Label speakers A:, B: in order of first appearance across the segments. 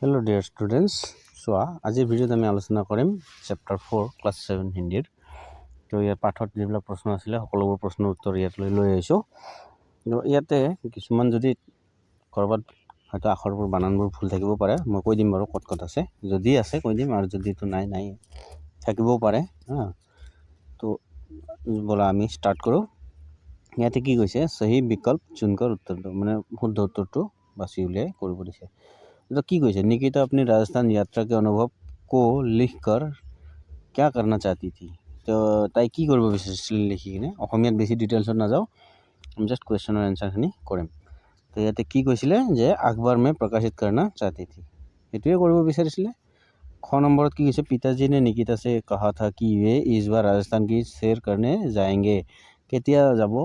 A: Hello dear students चुआ आज भिडिओत आम आलोचना करें चैप्टर 4 क्लास 7 हिंदी तो यार पाठत जो प्रश्न आছিলে সকলোবোৰ प्रश्न उत्तर इतना लै आइसो इते किछुमान जदि करबात हयতো आखरবোৰ बानानবোৰ भूल থাকিব পাৰে মই কৈ দিম বাৰু কত আছে যদি আছে কৈ দিম আৰু যদি তো নাই থাকিবও পাৰে তো বলা আমি स्टार्ट करो ইয়াতে কি কৈছে सही विकल्प चुनकर उत्तर दो মানে শুদ্ধ उत्तरটো বাছি উলিয়াই কৰিব দিছে तो की कैसे निकिता अपनी राजस्थान यात्रा के अनुभव को लिखकर क्या करना चाहती थी तो ताई की करब विचारिছিল लिखि किने অসমীয়াত বেছি ডিটেইলছত না যাও हम जस्ट क्वेश्चन और आंसर खनि কৰিম तो ইয়াতে কি কৈছিলে যে अखबार में प्रकाशित करना चाहती थी এটোৱে কৰিব বিচাৰিছিলে ख नंबर की कैसे पिताजी ने निकिता से कहा था कि वे इस बार राजस्थान की सैर करने जाएंगे केতিয়া যাব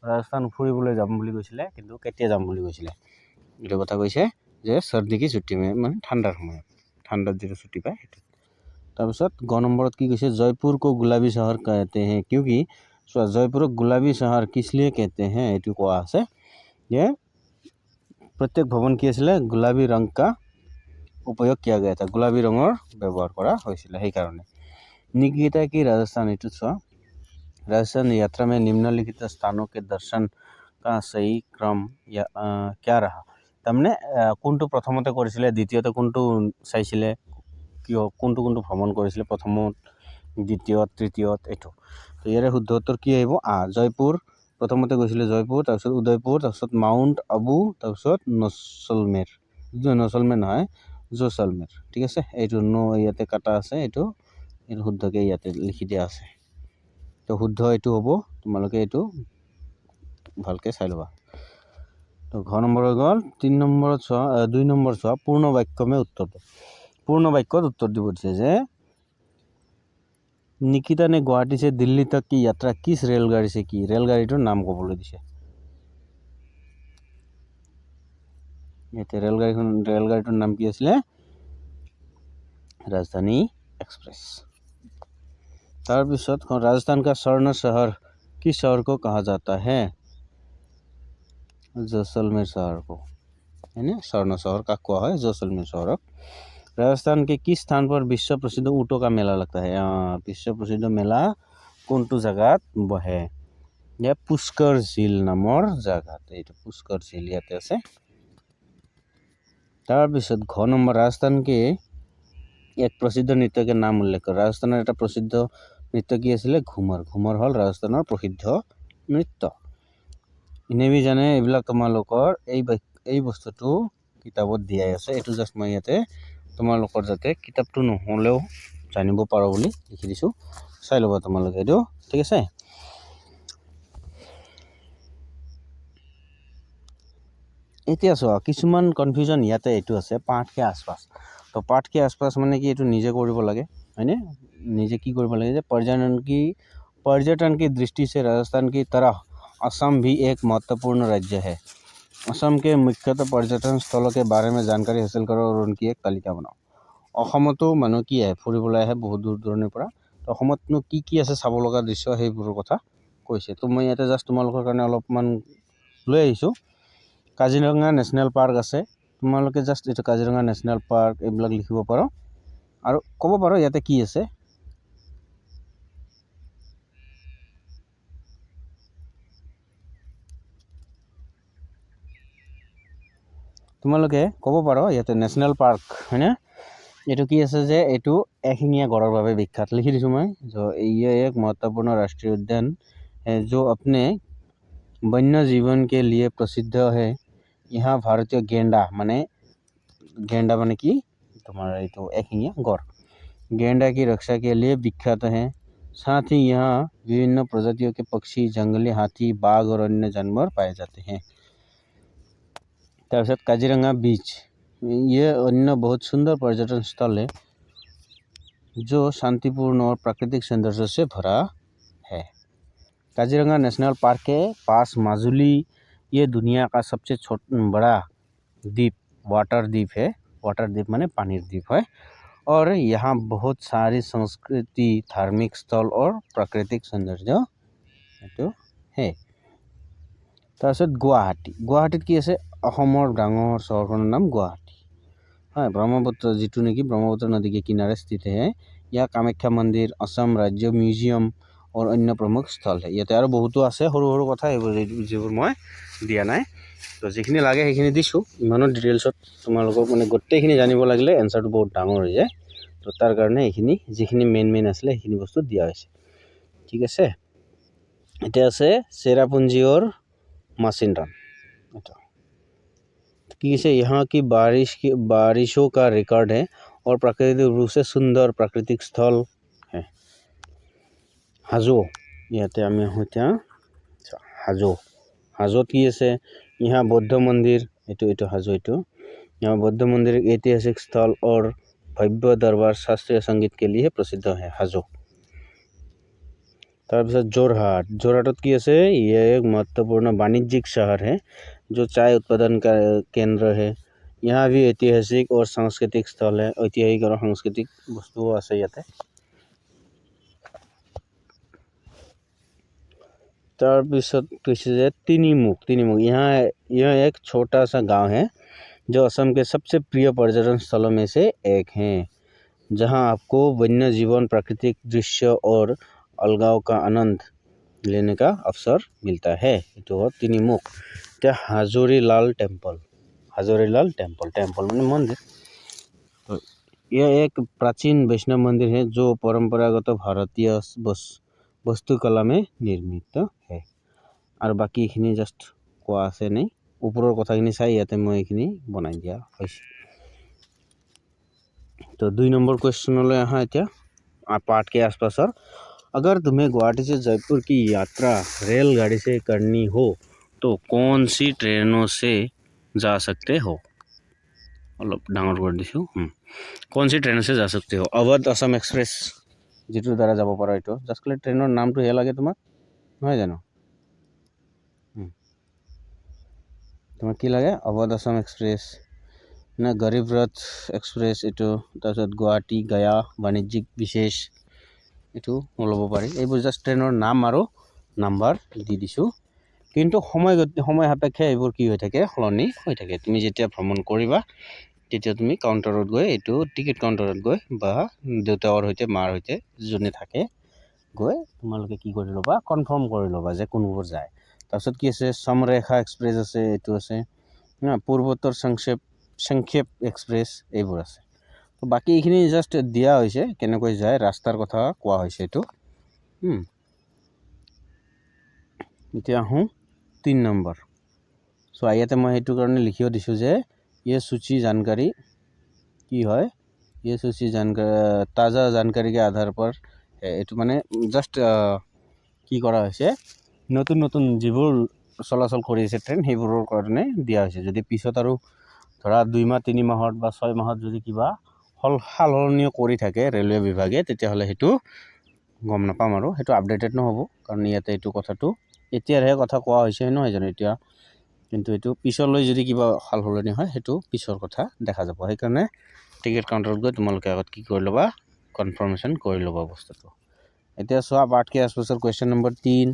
A: राजस्थान ফুৰিবলৈ যাম বুলি কৈছিলে কিন্তু কেতিয়া যাম বুলি কৈছিলে এটো কথা কৈছে जे सर्दी की छुट्टी में मैं ठंडार समय ठंडा जो छुट्टी पाए तक ग नम्बर की कैसे जयपुर को गुलाबी शहर कहते हैं क्योंकि जयपुर गुलाबी शहर किस लिए कहते हैं ये कोआ है ये प्रत्येक भवन की गुलाबी रंग का उपयोग किया गया था गुलाबी रंगर व्यवहार करा निकिता की राजस्थान ये राजस्थान यात्रा में निम्नलिखित स्थानों के दर्शन का सही क्रम या क्या रहा तमने कोनটো प्रथमते কৰিছিলে দ্বিতীয়তে কোনটো চাইছিলে কিয় কোনটো কোনটো ভ্ৰমণ কৰিছিলে প্ৰথমত দ্বিতীয় তৃতীয়ত এটো তো ইয়াৰে শুদ্ধ উত্তৰ কি আহিব জয়পুৰ প্ৰথমতে গৈছিলে জয়পুৰ তাৰপিছত উদয়পুৰ তাৰপিছত মাউণ্ট আবু তাৰপিছত নসলমেৰ নহয় জোসলমেৰ ঠিক আছে এইটো নো ইয়াতে কাটা আছে এইটো শুদ্ধকে ইয়াতে লিখি দিয়া আছে তো শুদ্ধ এইটো হ'ব তোমালোকে এইটো ভালকে চাই লবা तो घ नम्बर गल 3 नम्बर 2 नम्बर पूर्ण वाक्य में उत्तर दो पूर्ण वाक्य उत्तर दी जे निकिता ने गुवाहाटी से दिल्ली तक की यात्रा किस रेलगाड़ी से की रेलगाड़ी नाम कबले दिसे रेलगाड़ी नाम की आছিলে राजधानी एक्सप्रेस तार पिছত राजस्थान का स्वर्ण शहर किस शहर को कहा जाता है जैसलमेर शहर को है ना स्वर्ण शहर का कहा है जैसलमेर शहर राजस्थान के किस स्थान पर विश्व प्रसिद्ध ऊँटों का मेला लगता है विश्व प्रसिद्ध मेला कोनটো जगत बहे या पुष्कर झील नाমৰ जगत ये पुष्कर झील याते আছে तार पिছত घ नम्बर राजस्थान के एक प्रसिद्ध नृत्य के नाम उल्लेख कर राजस्थान एक प्रसिद्ध नृत्य की आছিলে घुमर घुमर हल राजस्थान प्रसिद्ध नृत्य इने भी जाने এইবিলাক তোমালোকৰ এই বস্তুটো কিতাপত দিয়াই আছে এটো জাস্ট মই ইয়াতে তোমালোকৰ যাতে কিতাপটো নহলেও জানিব পাৰো বুলি লিখি দিছো চাই লবা তোমালোকে এটো ঠিক আছে এতিয়া চোৱা কিছুমান কনফিউজন ইয়াতে এটো আছে पाठ के आसपास तो पाठ के आसपास माने कि एटू निजे কৰিব লাগে হয়নে निजे की কৰিব লাগে যে पर्यटन की दृष्टि से राजस्थान की तरह असम भी एक महत्वपूर्ण राज्य है असम के मुख्यतः पर्यटन स्थलों के बारे में जानकारी हासिल करो और उनकी एक तालिका बनाओ অসমতো মানুহ কি আহে ফুৰিবলৈ আহে বহুত দূৰ দূৰণিৰ পৰা তো অসমতনো কি আছে চাব লগা দৃশ্য সেইবোৰৰ কথা কৈছে তো মই ইয়াতে জাস্ট তোমালোকৰ কাৰণে অলপমান লৈ আহিছো কাজিৰঙা নেশ্যনেল পাৰ্ক আছে তোমালোকে জাস্ট এইটো কাজিৰঙা নেশ্যনেল পাৰ্ক এইবিলাক লিখিব পাৰো আৰু ক'ব পাৰো ইয়াতে কি আছে তোমালোকে ক'ব পাৰো ইয়াতে নেশ্যনেল পাৰ্ক হয়নে एटू की আছে যে এটু এশিঙীয়া গড়ৰ বাবে বিখ্যাত লিখি দিছো মই ये एक महत्वपूर्ण राष्ट्रीय उद्यान है जो अपने वन्य जीवन के लिए प्रसिद्ध है यहाँ भारतीय गेंडा माने की तुम्हारा एटू एशिङीया गड़ गेंडा की रक्षा के लिए विख्यात है साथ ही यहाँ विभिन्न प्रजातियों के पक्षी जंगली हाथी बाघ और अन्य जानवर पाए जाते हैं तरह काजीरंगा बीच ये अन्य बहुत सुंदर पर्यटन स्थल है जो शांतिपूर्ण और प्राकृतिक सौंदर्य से भरा है काजीरंगा नेशनल पार्क के पास माजुली ये दुनिया का सबसे बड़ा द्वीप वाटर द्वीप माने पानी द्वीप है और यहाँ बहुत सारी संस्कृति धार्मिक स्थल और प्राकृतिक सौंदर्य है तरह गुवाहाटी गुवाहाटीत की আছে অসমৰ ডাঙৰ চহৰখনৰ নাম गुवाहाटी हाँ ब्रह्मपुत्र जी नेकी ब्रह्मपुत्र नदी के किनारे स्थित है। यह कामाख्या मंदिर, असम राज्य म्यूजियम और अन्य प्रमुख स्थल है। इते और बहुतो आछे सरू सरू कथा जिबुर मैं दिया नाई। तो जिखिनि लागे সেইখিনি दिसो। इमानो डिटेल्सत तुम्हालोকক माने गोटेइखिनि जानिब लागिले एन्सारটো बहुत डाঙर হৈ যায়। तो तार कारणे এইখিনি जिखिनि मेन आছিলে সেইখিনি बस्तु दिया হৈছে। ठीक আছে। এটা আছে চেৰাপুঞ্জী और मासिनराम। यहाँ की बारिशों का रिकॉर्ड है और प्राकृतिक रूप से सुंदर प्राकृतिक स्थल है। हाजो इते आमी हाजो हाजोत की আছে यहाँ बौद्ध मंदिर एटो हाजो यहाँ बौद्ध मंदिर ऐतिहासिक स्थल और भव्य दरबार शास्त्रीय संगीत के लिए प्रसिद्ध है हाजो। तारपिছত जोरहाट की আছে यह एक महत्वपूर्ण वाणिज्यिक शहर है जो चाय उत्पादन का केंद्र है। यहाँ भी ऐतिहासिक और सांस्कृतिक स्थल है। ऐतिहासिक और सांस्कृतिक वस्तुओं আছে ইয়াতে। तारपिছত কৈছে যে তিনিमुख यह एक छोटा सा गांव है जो असम के सबसे प्रिय पर्यटन स्थलों में से एक है, जहां आपको वन्य जीवन, प्राकृतिक दृश्य और अलगाव का आनंद लेने का अवसर मिलता है। तो तिनिमुख हाजोरीलाल टेम्पल माने मंदिर। तो यह एक प्राचीन वैष्णव मंदिर है जो परंपरागत भारतीय वस्तुकला में निर्मित है। और बाकी এইখিনি जस्ट কোৱা আছে नहीं ऊपर कथाखिनि চাই ইয়াতে মই এইখিনি বনাই দিয়া হৈছে। तो 2 नंबर क्वेश्चन अहाँ इतना पार्ट के आसपास। अगर तुम्हें गुवाहाटी से जयपुर की यात्रा रेलगाड़ी से करनी हो तो कौन सी ट्रेनों से जा सकते हो? अलग डांगर कर दिसो। कौन सी ट्रेन से जा सकते हो? अवध असम एक्सप्रेस जिटुर द्वारा যাব পাৰা এইটো জাষ্ট খালি ট্ৰেইনৰ নামটো হে লাগে তোমাক নহয় জানো? তোমাক কি লাগে? अवध असम एक्सप्रेस ना गरीब रथ एक्सप्रेस এইটো তাৰপিছত গুৱাহাটী গয়া বাণিজ্যিক বিশেষ এইটো ল'ব পাৰি। এইবোৰ জাষ্ট ট্ৰেইনৰ নাম আৰু নাম্বাৰ দি দিছোঁ। কিন্তু সময় সাপেক্ষে এইবোৰ কি হৈ থাকে সলনি হৈ থাকে। তুমি যেতিয়া ভ্ৰমণ কৰিবা তেতিয়া তুমি কাউণ্টাৰত গৈ এইটো টিকেট কাউণ্টাৰত গৈ বা দেউতাৰ সৈতে মাৰ সৈতে যোনে থাকে গৈ তোমালোকে কি কৰি ল'বা কনফাৰ্ম কৰি ল'বা যে কোনবোৰ যায়। তাৰপিছত কি আছে সমৰেখা এক্সপ্ৰেছ আছে, এইটো আছে পূৰ্বোত্তৰ সংক্ষেপ এক্সপ্ৰেছ এইবোৰ আছে। তো বাকি এইখিনি জাষ্ট দিয়া হৈছে কেনেকৈ যায় ৰাস্তাৰ কথা কোৱা হৈছে এইটো। এতিয়া আহোঁ 3 নম্বৰ। সো ইয়াতে মই সেইটো কাৰণে লিখিও দিছোঁ যে ये सूची जानकारी की है, ये सूची जानकारी ताज़ा जानकारी के आधार पर এইটো মানে জাষ্ট কি কৰা হৈছে নতুন নতুন যিবোৰ চলাচল কৰি আছে ট্ৰেইন সেইবোৰৰ কাৰণে দিয়া হৈছে। যদি পিছত আৰু ধৰা 2 মাহ 3 মাহত বা 6 মাহত যদি কিবা সালসলনি কৰি থাকে ৰেলৱে বিভাগে তেতিয়াহ'লে সেইটো গম নাপাম আৰু সেইটো আপডেটেড নহ'ব কাৰণ ইয়াতে এইটো কথাটো এতিয়াৰহে কথা কোৱা হৈছে নহয় জানো এতিয়া। কিন্তু এইটো পিছলৈ যদি কিবা সালসলনি হয় সেইটো পিছৰ কথা দেখা যাব। সেইকাৰণে টিকেট কাউণ্টাৰত গৈ তোমালোকে আগত কি কৰি ল'বা কনফাৰ্মেশ্যন কৰি ল'বা বস্তুটো। এতিয়া চোৱা पाठ के आसपास क्वेश्चन नंबर 3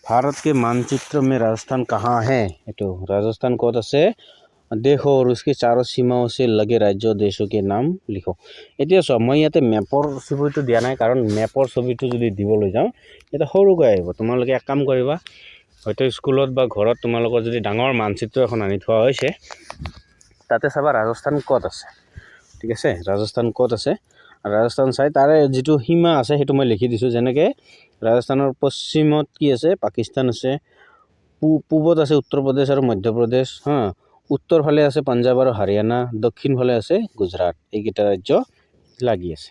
A: भारत के मानचित्र में राजस्थान कहाँ है? এইটো राजस्थान ক'ত আছে? देखो और उसके चारों सीमाओं से लगे राज्यों देशों के नाम लिखो। এতিয়া চোৱা মই ইয়াতে মেপৰ ছবিটো দিয়া নাই কাৰণ মেপৰ ছবিটো যদি দিবলৈ যাওঁ এটা সৰুকৈ আহিব। তোমালোকে এক কাম কৰিবা হয়তো স্কুলত বা ঘৰত তোমালোকৰ যদি ডাঙৰ মানচিত্ৰ এখন আনি থোৱা হৈছে তাতে চাবা ৰাজস্থান ক'ত আছে। ঠিক আছে ৰাজস্থান ক'ত আছে ৰাজস্থান চাই তাৰে যিটো সীমা আছে সেইটো মই লিখি দিছোঁ। যেনেকৈ ৰাজস্থানৰ পশ্চিমত কি আছে পাকিস্তান আছে, পূবত আছে উত্তৰ প্ৰদেশ আৰু মধ্য প্ৰদেশ, উত্তৰ ফালে আছে পাঞ্জাব আৰু হাৰিয়ানা, দক্ষিণ ফালে আছে গুজৰাট। এইকেইটা ৰাজ্য লাগি আছে।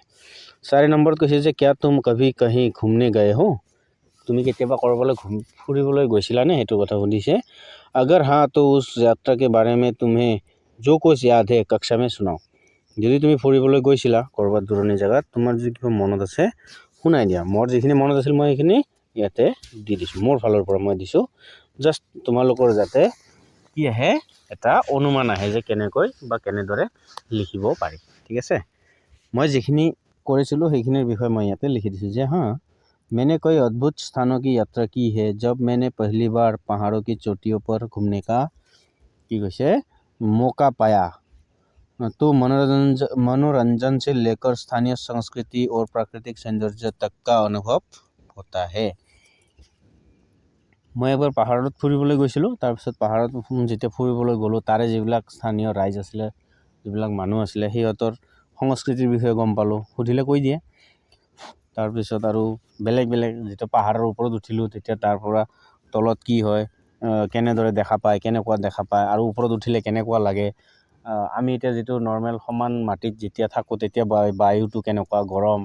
A: 4 নম্বৰত কৈছে যে क्या तुम कभी कहीं घूमने गए हो? তুমি কেতিয়াবা কৰবালৈ ফুৰিবলৈ গৈছিলানে সেইটো কথা সুধিছে। अगर हाँ तो उस यात्रा के बारे में तुम्हें जो कुछ याद है कक्षा में सुनाओ। যদি তুমি ফুৰিবলৈ গৈছিলা কৰবাত দূৰণি জেগাত তোমাৰ যদি কিবা মনত আছে শুনাই দিয়া। মোৰ যিখিনি মনত আছিল মই সেইখিনি ইয়াতে দি দিছোঁ। মোৰ ফালৰ পৰা মই দিছোঁ জাষ্ট তোমালোকৰ যাতে কি আহে এটা অনুমান আহে যে কেনেকৈ বা কেনেদৰে লিখিব পাৰি। ঠিক আছে মই যিখিনি কৰিছিলোঁ সেইখিনিৰ বিষয়ে মই ইয়াতে লিখি দিছোঁ যে मैंने कई अद्भुत स्थानों की यात्रा की है। जब मैंने पहली बार पहाड़ों की चोटियों पर घूमने का मौका पाया तो मनोरंजन से लेकर स्थानीय संस्कृति और प्राकृतिक सौंदर्य तक का अनुभव होता है। मैं एबार पाहाৰত ফুৰিবলৈ গৈছিলোঁ। তাৰপিছত পাহাৰত যেতিয়া ফুৰিবলৈ গ'লোঁ তাৰে যিবিলাক স্থানীয় ৰাইজ আছিলে, যিবিলাক মানুহ আছিলে, সিহঁতৰ সংস্কৃতিৰ বিষয়ে গম পালোঁ। সুধিলে কৈ দিয়ে। তাৰপিছত আৰু বেলেগ বেলেগ যেতিয়া পাহাৰৰ ওপৰত উঠিলোঁ তেতিয়া তাৰ পৰা তলত কি হয়, কেনেদৰে দেখা পায়, কেনেকুৱা দেখা পায়, আৰু ওপৰত উঠিলে কেনেকুৱা লাগে। আমি এতিয়া যিটো নৰ্মেল সমান মাটিত যেতিয়া থাকোঁ তেতিয়া বায়ুটো কেনেকুৱা, গৰম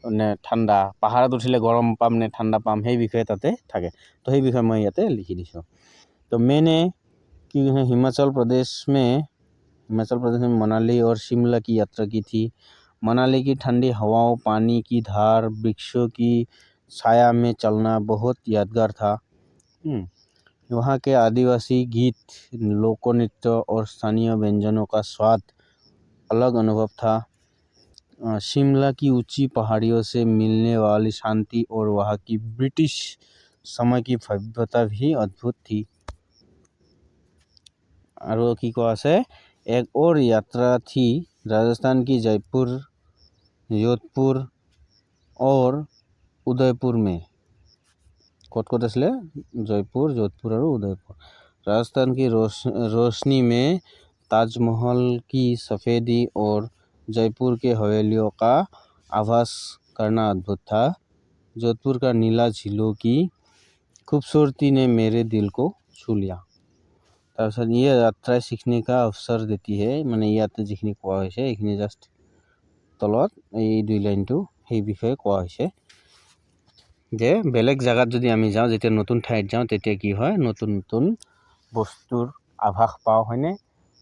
A: নে ঠাণ্ডা, পাহাৰত উঠিলে গৰম পাম নে ঠাণ্ডা পাম, সেই বিষয়ে তাতে থাকে। तो ये বিষয়ে मैं ইয়াতে लिखी दिशो। तो मैंने कि हिमाचल प्रदेश में मनाली और शिमला की यात्रा की थी। मनाली की ठंडी हवाओं, पानी की धार, वृक्षों की छाया में चलना बहुत यादगार था। वहाँ के आदिवासी गीत, लोकनृत्य और स्थानीय व्यंजनों का स्वाद अलग अनुभव था। शिमला की ऊंची पहाड़ियों से मिलने वाली शांति और वहाँ की ब्रिटिश समय की भव्यता भी अद्भुत थी। और की को आसे एक और यात्रा थी राजस्थान की जयपुर, जोधपुर और उदयपुर में। कत आसले जयपुर, जोधपुर और उदयपुर। राजस्थान की रोशनी में ताजमहल की सफ़ेदी और जयपुर के हवेलियों का आभास करना अद्भुत था। जोधपुर का नीला झीलों की खूबसूरती ने मेरे दिल को छू लिया। তাৰপিছত ये यात्रा सीखने का अवसर देती है। মানে ইয়াতে যিখিনি কোৱা হৈছে এইখিনি জাষ্ট তলত এই 2 লাইনটো সেই বিষয়ে কোৱা হৈছে যে বেলেগ জায়গাত যদি আমি যাওঁ, যেতিয়া নতুন ঠাইত যাওঁ তেতিয়া কি হয়, নতুন নতুন বস্তুৰ আভাস পাওঁ, হয়নে?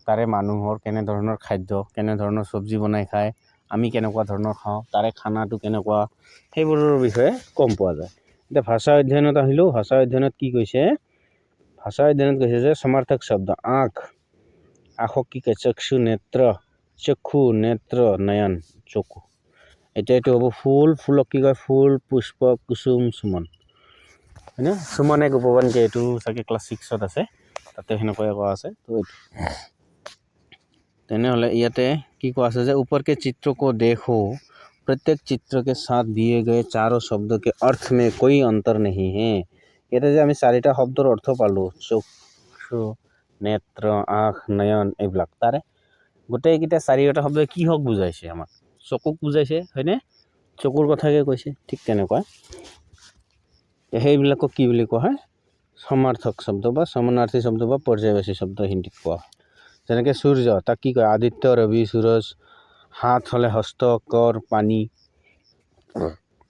A: তাৰে মানুহৰ কেনেধৰণৰ খাদ্য, কেনেধৰণৰ চব্জি বনাই খায়, আমি কেনেকুৱা ধৰণৰ খাওঁ, তাৰে খানাটো কেনেকুৱা, সেইবোৰৰ বিষয়ে কম পোৱা যায়। এতিয়া ভাষা অধ্যয়নত আহিলোঁ। ভাষা অধ্যয়নত কি কৈছে? ভাষা অধ্যয়নত কৈছে যে সমাৰ্থক শব্দ आँख, आँखों की चक्षु, नेत्र, चक्षु, नेत्र, नयन, चकु। এতিয়া এইটো হ'ব ফুল, ফুলক কি কয়? ফুল, পুষ্প, কুসুম, সুমন, হয়নে? সুমন এক উপবনকে, এইটো চাগে ক্লাছ 6ত আছে, তাতে সেনেকৈ কোৱা আছে। তো তেনেহ'লে ইয়াতে কি কোৱা আছে যে ऊपर के चित्र को देखो, प्रत्येक चित्र के साथ दिए गए चारों शब्द के अर्थ में कोई अंतर नहीं है। ইয়াতে যে আমি 4টা শব্দৰ অৰ্থ পালোঁ, চক্ষু, নেত্ৰ, আঁখ, নয়ন, এইবিলাক তাৰে গোটেইকেইটা 4টা শব্দ কি হওক বুজাইছে? আমাক চকুক বুজাইছে, হয়নে? চকুৰ কথাকে কৈছে। ঠিক তেনেকুৱা সেইবিলাকক কি বুলি কোৱা হয়? সমাৰ্থক শব্দ বা সমানাৰ্থী শব্দ বা পৰ্যায়বাচী শব্দ হিন্দীত কোৱা হয়। যেনেকৈ সূৰ্য, তাক কি কয়? আদিত্য, ৰবি, সূৰজ। হাত হ'লে হস্ত, কৰ পানী।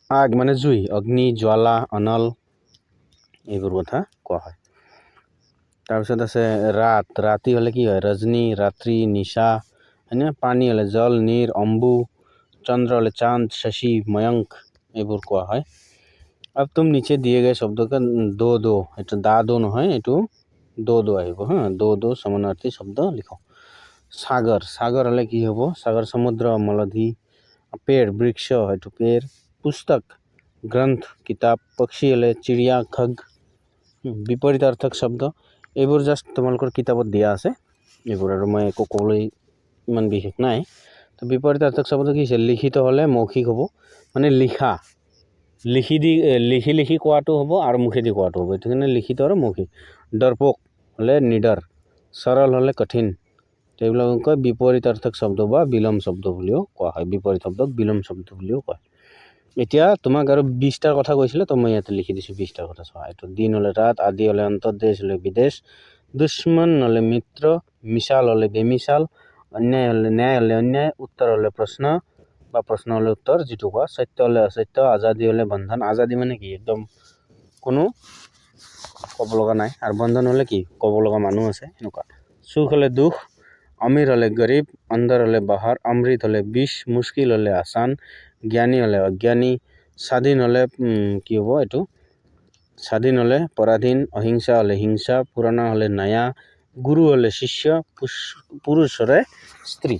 A: আগ মানে জুই, অগ্নি, জ্বালা, অনল, এইবোৰ কথা কোৱা হয়। তাৰপিছত আছে ৰাত, ৰাতি হ'লে কি হয়? ৰজনী, ৰাত্ৰি, নিশা, হয়নে? পানী হ'লে জল, নীৰ, অম্বু। চন্দ্ৰ হ'লে চাঁদ, শশী, ময়ংক, এইবোৰ কোৱা হয়। अब तुम नीचे दिए गए शब्दों का दो दो, এইটো দা দো নহয়, এইটো দো দো আহিব। দো দো সমানাर्थी শব্দ লিখো। সাগৰ, সাগৰ হ'লে কি হ'ব? সাগৰ সমুদ্ৰ, মলধি। पेड़, वृक्ष, এইটো पेड़। पुस्तक, ग्रंथ, किताब। पक्षी হ'লে चिड़िया, खग। বিপৰীতাৰ্থক শব্দ এইবোৰ জাষ্ট তোমালোকৰ কিতাপত দিয়া আছে, এইবোৰ আৰু মই একো ক'বলৈ ইমান বিশেষ নাই। তো বিপৰীতাৰ্থক শব্দ কি হৈছে? লিখিত হ'লে মৌখিক হ'ব, মানে লিখা, লিখি লিখি কোৱাটো হ'ব আৰু মুখেদি কোৱাটো হ'ব, এইটো কাৰণে লিখিত আৰু মৌখিক। দৰ্পক হ'লে নিডৰ, সৰল হ'লে কঠিন। তো এইবিলাক কয় বিপৰীতাৰ্থক শব্দ বা বিলোম শব্দ বুলিও কোৱা হয়। বিপৰীত শব্দক বিলোম শব্দ বুলিও কয়। এতিয়া তোমাক আৰু 20টাৰ কথা কৈছিলে, তো মই ইয়াতে লিখি দিছোঁ 20টাৰ কথা। চোৱা, এইটো দিন হ'লে ৰাত, আদি হ'লে অন্তৰ্দেশ হ'লে বিদেশ, দুশ্মন হ'লে মিত্ৰ, মিছাল হ'লে বেমিছাল, অন্যায় হ'লে ন্যায় হ'লে অন্যায়, উত্তৰ হ'লে প্ৰশ্ন বা প্ৰশ্ন হ'লে উত্তৰ যিটো কোৱা, সত্য হ'লে অসত্য, আজাদী হ'লে বন্ধন। আজাদী মানে কি? একদম কোনো ক'ব লগা নাই, আৰু বন্ধন হ'লে কি? ক'ব লগা মানুহ আছে, এনেকুৱা। সুখ হ'লে দুখ, अमीर হ'লে গৰীব, अंदर হ'লে বাহাৰ, অমৃত হ'লে বিষ, মুশকিল হ'লে আসান, জ্ঞানী হ'লে অজ্ঞানী, স্বাধীন হ'লে কি হ'ব? এইটো স্বাধীন হ'লে পৰাধীন, অহিংসা হ'লে হিংসা, পুৰণা হ'লে নয়া, গুৰু হ'লে শিষ্য, পুৰুষ হ'লে স্ত্ৰী।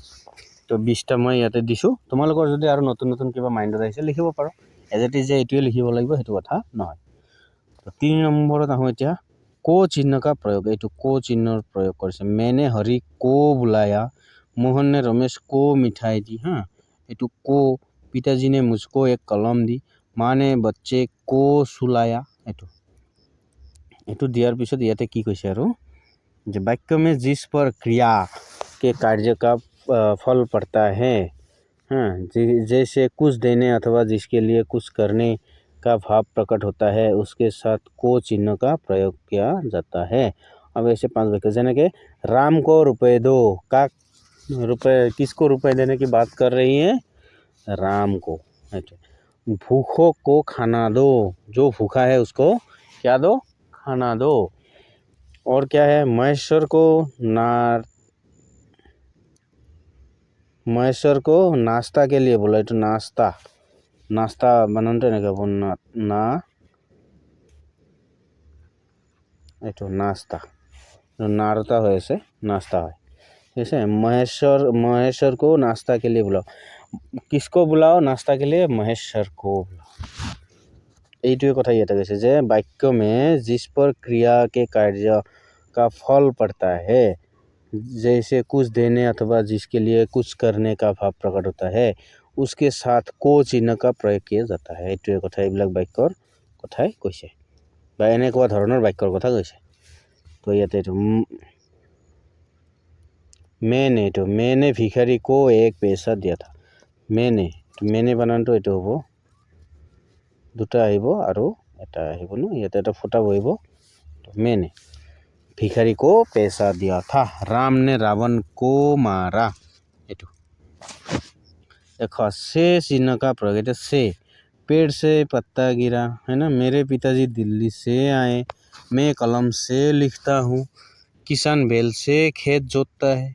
A: তো 20টা মই ইয়াতে দিছোঁ। তোমালোকৰ যদি আৰু নতুন নতুন কিবা মাইণ্ডত আহিছে লিখিব পাৰোঁ। এজ ইট ইজ যে এইটোৱে লিখিব লাগিব সেইটো কথা নহয়। তো 3 নম্বৰত আহোঁ এতিয়া। को चिन्ह का प्रयोग, এইটো को চিহ্নৰ প্ৰয়োগ কৰিছে। मैंने हरि को बुलाया, मोहन ने रमेश को मिठाई दी। हाँ, एटू को। पिताजी ने मुझको एक कलम दी। माँ ने बच्चे को सुलाया। एटू दियार पिছত इयाते की কৈছে আৰু যে वाक्य में जिस पर क्रिया के कार्य का फल पड़ता है, हाँ, जैसे कुछ देने अथवा जिसके लिए कुछ करने का भाव प्रकट होता है उसके साथ को चिन्ह का प्रयोग किया जाता है। अब ऐसे 5 वाक्य जैसे कि राम को रुपए दो। का रुपए, किसको रुपए देने की बात कर रही है? राम को। भूखों को खाना दो। जो भूखा है उसको क्या दो? खाना दो। और क्या है? महेश्वर को नाश्ता के लिए बोला। तो नाश्ता बनाते ना क्या ना एटो नाश्ता नारता हो ऐसे नाश्ता है ऐसे। महेश्वर को नाश्ता के लिए बुलाओ। किसको बुलाओ नाश्ता के लिए? महेश्वर को बुलाओ। এইটোৱে কথা ইয়াতে কৈছে যে वाक्य में जिस पर क्रिया के कार्य का फल पड़ता है, जैसे कुछ देने अथवा जिसके लिए कुछ करने का भाव प्रकट होता है उसके साथ को चिन्ह का प्रयोग किया जाता है। এইটোৱে কথা এইবিলাক বাক্যৰ কথাই কৈছে বা এনেকুৱা ধৰণৰ বাক্যৰ কথা কৈছে। তো ইয়াতে এইটো मैंने भिखारी को 1 पैसा दिया था। मैंने বানানটো এইটো হ'ব, দুটা আহিব আৰু এটা আহিব ন, ইয়াতে এটা ফুটা বহিব। मैंने भिखारी को पैसा दिया था। राम ने रावण को मारा। एटू देखो से चिन्ह का प्रयोग से। पेड़ से पत्ता गिरा है ना। मेरे पिताजी दिल्ली से आए। मैं कलम से लिखता हूँ। किसान बैल से खेत जोतता है।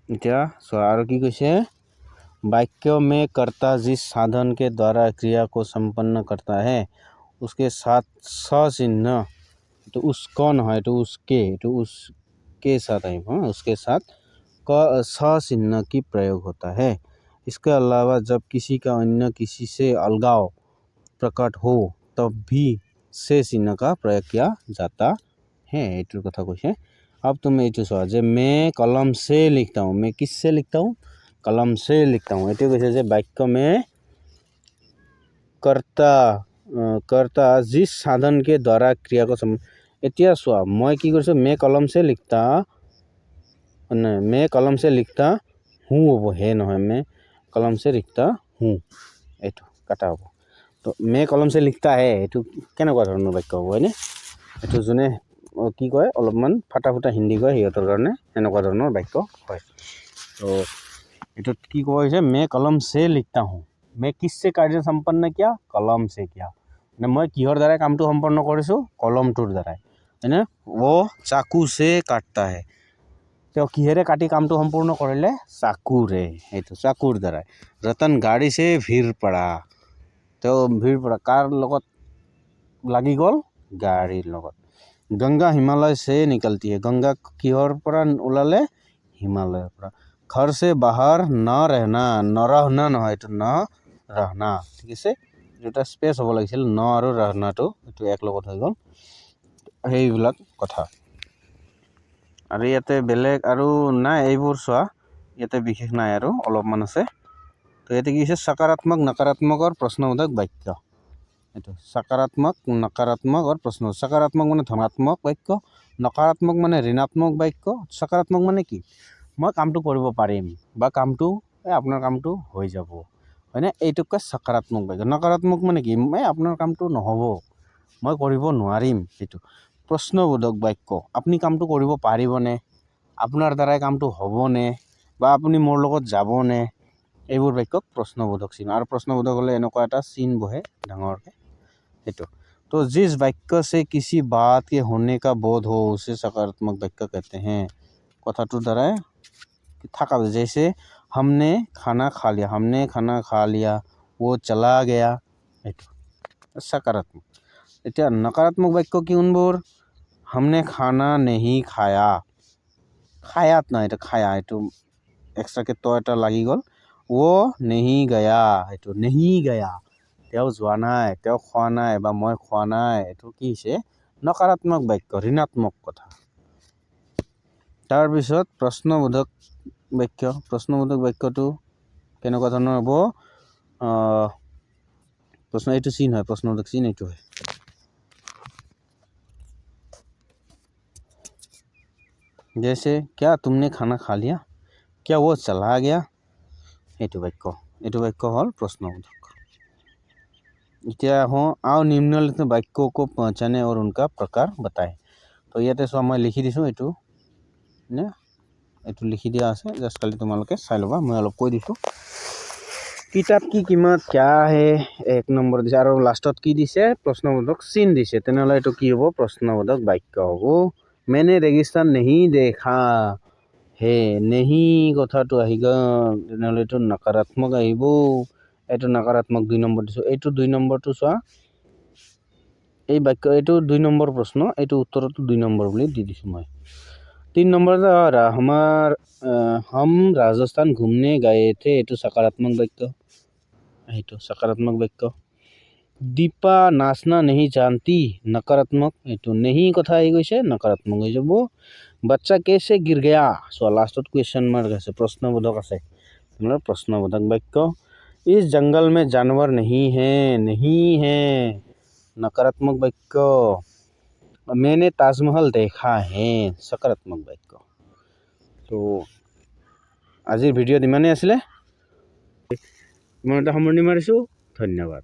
A: এতিয়া চোৱা আৰু কি কৈছে? वाक्य में कर्ता जिस साधन के द्वारा क्रिया को संपन्न करता है उसके साथ स चिन्ह, तो उस कौन है तो उसके साथ है, हाँ, उसके साथ स चिन्ह की प्रयोग होता है। इसके अलावा जब किसी का अन्य किसी से अलगाव प्रकट हो तब भी से चिन्ह का प्रयोग किया जाता है। এইটোৰ কথা কৈছে। अब तुम এইটো চোৱা যে मैं कलम से लिखता हूँ। मैं किससे लिखता हूँ? कलम से लिखता हूँ। এইটো কৈছে যে वाक्य में कर्ता जिस साधन के द्वारा क्रिया को এতিয়া চোৱা মই কি কৰিছোঁ? मैं कलम से लिखता हूँ হ'ব, হে নহয়, मैं कलम से लिखता हूँ, এইটো কাটা হ'ব। তো मैं कलम से लिखता है এইটো কেনেকুৱা ধৰণৰ বাক্য হ'ব হয়নে? এইটো যোনে কি কয় অলপমান ফাটা হিন্দী কয় সিহঁতৰ কাৰণে এনেকুৱা ধৰণৰ বাক্য হয়। তো এইটোত কি কোৱা হৈছে? मैं कलम से लिखता हूँ। मैं किससे कार्य संपन्न किया? कलम से किया। মানে মই কিহৰ দ্বাৰাই কামটো সম্পন্ন কৰিছোঁ? কলমটোৰ দ্বাৰাই, হয়নে? वो चाकू से काटता है। তেওঁ কিহেৰে কাটি কামটো সম্পূৰ্ণ কৰিলে? চাকুৰে। এইটো চাকুৰ দ্বাৰাই। ৰতন গাড়ী से ভিৰ পৰা। তেওঁ ভিৰ পৰা কাৰ লগত লাগি গ'ল? গাড়ীৰ লগত। गंगा हिमालय से निकलती है। गंगा किहर পৰা ওলালে? हिमालयर পৰা। घर से बाहर न रहना। नरहना নহয়, এইটো न रहना, ঠিক আছে। এটা স্পেচ হ'ব লাগিছিল, ন আৰু रहनाটো এইটো এক লগত হৈ গ'ল। সেইবিলাক কথা আৰু ইয়াতে বেলেগ আৰু নাই, এইবোৰ চোৱা ইয়াতে বিশেষ নাই আৰু অলপমান আছে। তো ইয়াতে কি হৈছে? सकारात्मक नकारात्मक और प्रश्नবোधक वाक्य। এইটো सकारात्मक नकारात्मक और प्रश्न। सकारात्मक মানে ধনাত্মক বাক্য, নকাৰাত্মক মানে ঋণাত্মক বাক্য। सकारात्मक মানে কি? মই কামটো কৰিব পাৰিম বা কামটো আপোনাৰ কামটো হৈ যাব, হয়নে? এইটোক কয় सकारात्मक বাক্য। নকাৰাত্মক মানে কি? আপোনাৰ কামটো নহ'ব, মই কৰিব নোৱাৰিম। সেইটো প্ৰশ্নবোধক বাক্য। আপুনি কামটো কৰিব পাৰিবনে? আপোনাৰ দ্বাৰাই কামটো হ'বনে? বা আপুনি মোৰ লগত যাবনে? এইবোৰ বাক্যক প্ৰশ্নবোধক চিন। আৰু প্ৰশ্নবোধক হ'লে এনেকুৱা এটা চিন বহে ডাঙৰকৈ। সেইটো तो जिस वाक्य से किसी बात के होने का बोध हो उसे सकारात्मक वाक्य कहते हैं। কথাটোৰ দ্বাৰাই থাকা, जैसे हमने खाना खा लिया, वो चला गया, এইটো सकारात्मक। এতিয়া नकारात्मक वाक्य কোনবোৰ? हमने खाना नहीं खाया। खायात নাই, এটা খায়া, এইটো এক্সট্ৰাকে তো এটা লাগি গ'ল। वो नहीं गया, এইটো नहीं गया, তেওঁ যোৱা নাই, তেওঁ খোৱা নাই বা মই খোৱা নাই, এইটো কি হৈছে? নকাৰাত্মক বাক্য, ঋণাত্মক কথা। তাৰপিছত প্ৰশ্নবোধক বাক্যটো কেনেকুৱা ধৰণৰ হ'ব प्रश्न ये सीन है प्रश्नोत्तक सीन ये है जैसे क्या तुमने खाना खा लिया क्या वो चला गया ये वाक्य हल प्रश्नोत्तक इतना हो आओ निम्नलिखित वाक्यों को पहचाने और उनका प्रकार बताए तो इते सब मैं लिखि दिसो ये लिखि दिया आछे जस्ट खाली तुम्हारे चाई लबा मैं अलग কৈ दिसो किताब की कीमत क्या है 1 नम्बर दिसे और लास्टत की दिसे प्रश्नबोधक चिन्ह दिसे तेनहले एटु की हबो प्रश्नबोधक वाक्य हबो मैंने रेगिस्तान नहीं देखा है नहीं कथाटो आहि गल तेनहले एटु नकारात्मक आहिबो एटु नकारात्मक 2 नम्बर दिसो एटु 2 नम्बर तो सा এই वाक्य एटु 2 नम्बर प्रश्न एटु उत्तर 2 नम्बर बोली दि दिसो मैं 3 नम्बर हम राजस्थान घूमने गए थे एटु सकारात्मक वाक्य सकारात्मक वाक्य दीपा नाचना नहीं जानती नकारात्मक एटु नहीं कथा आइ गइसे नकारात्मक हो जाबो बच्चा कैसे गिर गया सो लास्टत क्वेश्चन मार्क আছে प्रश्नबोधक আছে मतलब प्रश्नबोधक वाक्य इस जंगल में जानवर नहीं है नकारात्मक वाक्य मैंने ताजमहल देखा है सकारात्मक वाक्य तो आजिर भिडिओ इमानेই आছিলে মই এটা সামৰণি মাৰিছো धन्यवाद।